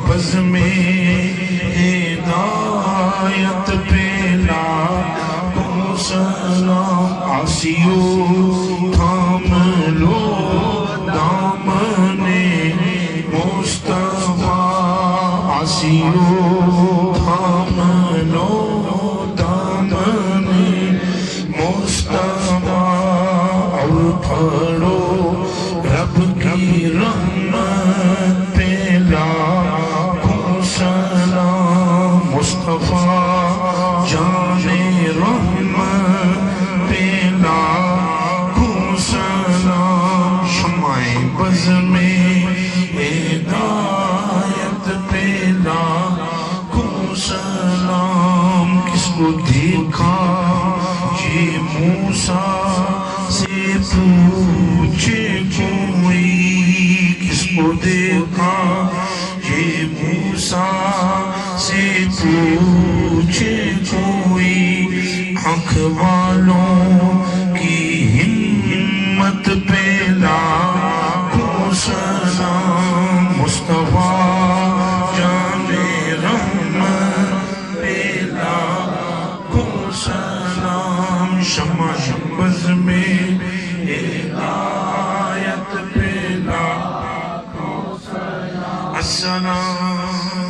بز میں ہدایت پہلا کو سلام آسیو تھام لو دامن مصطفیٰ آسیو تھام لو دامن مصطفیٰ اور پڑھو رب کی رحمت پہلا کو سلام مصطفیٰ جان رحمت پہلا کو سلام شمع بز میں ہدایت پہلا کو سلام کس کو دیکھا یہ موسیٰ سے پوچھے کوئی کس کو دیکھا یہ موسیٰ سے پوچھے کوئی آنکھ والوں کی ہمت پہلا کو سلام مصطفیٰ جان رحمت پہلا کو سلام شمع بز میں ہدایت پہلا کو سلام السلام